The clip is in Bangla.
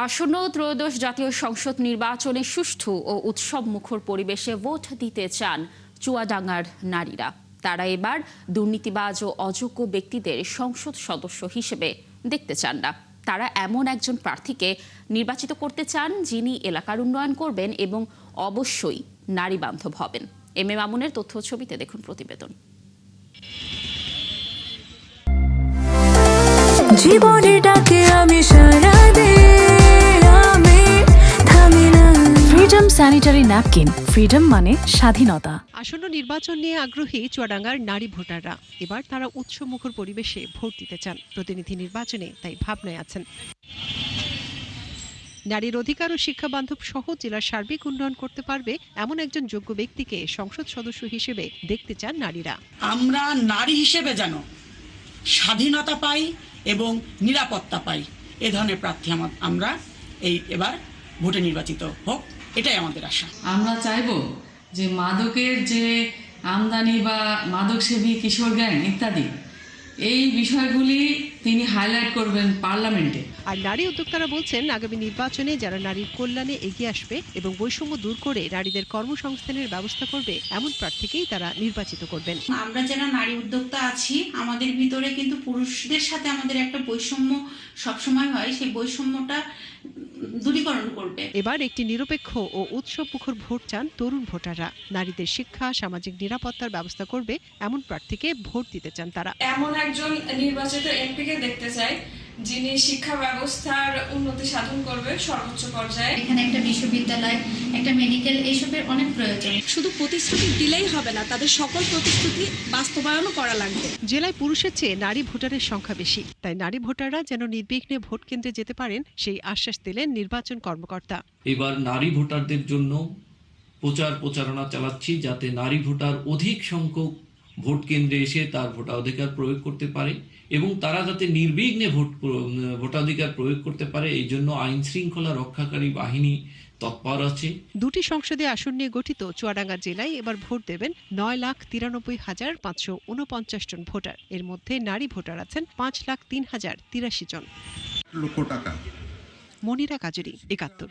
আসন্ন ত্রয়োদশ জাতীয় সংসদ নির্বাচনে সুষ্ঠু ও উৎসবমুখর পরিবেশে ভোট দিতে চান চুয়াডাঙ্গার নারীরা। তারা এবার দুর্নীতিবাজ ও অযোগ্য ব্যক্তিদের সংসদ সদস্য হিসেবে দেখতে চান না। তারা এমন একজন প্রার্থীকে নির্বাচিত করতে চান যিনি এলাকার উন্নয়ন করবেন এবং অবশ্যই নারী বান্ধব হবেন। এম এ মামুনের তথ্য ছবিতে দেখুন প্রতিবেদন। জীবনের ডাকে আমি সাড়া দেই, আমি থামি না। ফ্রিডম স্যানিটারি ন্যাপকিন, ফ্রিডম মানে স্বাধীনতা। আসন্ন নির্বাচন নিয়ে আগ্রহী চুয়াডাঙ্গার নারী ভোটাররা। এবার তারা উৎসবমুখর পরিবেশে ভোট দিতে চান। প্রতিনিধি নির্বাচনে তাই ভাবনায় আছেন। নারীর অধিকার ও শিক্ষা বান্ধব সহ জেলার সার্বিক উন্নয়ন করতে পারবে এমন একজন যোগ্য ব্যক্তিকে সংসদ সদস্য হিসেবে দেখতে চান নারীরা। আমরা নারী হিসেবে যেন স্বাধীনতা পাই এবং নিরাপত্তা পাই, এ ধরনের প্রার্থী আমরা এবার ভোটে নির্বাচিত হোক, এটাই আমাদের আশা। আমরা চাইবো যে মাদকের যে আমদানি বা মাদক সেবী কিশোর গ্যাং ইত্যাদি এই বিষয়গুলি তিনি হাইলাইট করবেন পার্লামেন্টে। আর নারী উদ্যোক্তারা বলছেন, আগামী নির্বাচনে যারা নারীর কল্যাণে এগিয়ে আসবে এবং বৈষম্য দূর করে নারীদের কর্মসংস্থানের ব্যবস্থা করবে এমন প্রার্থীকেই তারা নির্বাচিত করবেন। আমরা যারা নারী উদ্যোক্তা আছি, আমাদের ভিতরে কিন্তু পুরুষদের সাথে আমাদের একটা বৈষম্য সবসময় হয়, সেই বৈষম্যটা দূরীকরণ করবে। এবার একটি নিরপেক্ষ ও উৎসবমুখর ভোট চান তরুণ ভোটাররা। নারীদের শিক্ষা, সামাজিক নিরাপত্তার ব্যবস্থা করবে এমন প্রার্থীকে ভোট দিতে চান তারা। এমন একজন নির্বাচিত এমপিকে দেখতে চাই যিনি শিক্ষা ব্যবস্থার উন্নতি সাধন করবে সর্বোচ্চ পর্যায়ে। এখানে একটা বিশ্ববিদ্যালয়, একটা মেডিকেল, এইসবের অনেক প্রয়োজন। শুধু প্রতিশ্রুতি দিলেই হবে না, তাদের সকল প্রতিশ্রুতি বাস্তবায়নও করা লাগবে। জেলায় পুরুষের চেয়ে নারী ভোটারের সংখ্যা বেশি, তাই নারী ভোটাররা যেন নির্বিঘ্নে ভোট কেন্দ্রে যেতে পারেন সেই আশ্বাস দিলেন নির্বাচন কর্মকর্তা। এবার নারী ভোটারদের জন্য প্রচারণা চালাচ্ছি যাতে নারী ভোটার অধিক সংখ্যক ভোট কেন্দ্রে এসে তার ভোটাধিকার প্রয়োগ করতে পারে এবং তারা যাতে নির্বিঘ্নে ভোটাধিকার প্রয়োগ করতে পারে, এই জন্য আইন শৃঙ্খলা রক্ষাকারী বাহিনী তৎপর আছে। দুটি সংসদীয় আসন নিয়ে গঠিত চুয়াডাঙ্গা জেলায় এবার ভোট দেবেন 9,93,549 জন ভোটার। এর মধ্যে নারী ভোটার আছেন 5,03,083 জন। লক্ষ টাকা। মনিরা কাজুরি, ৭১।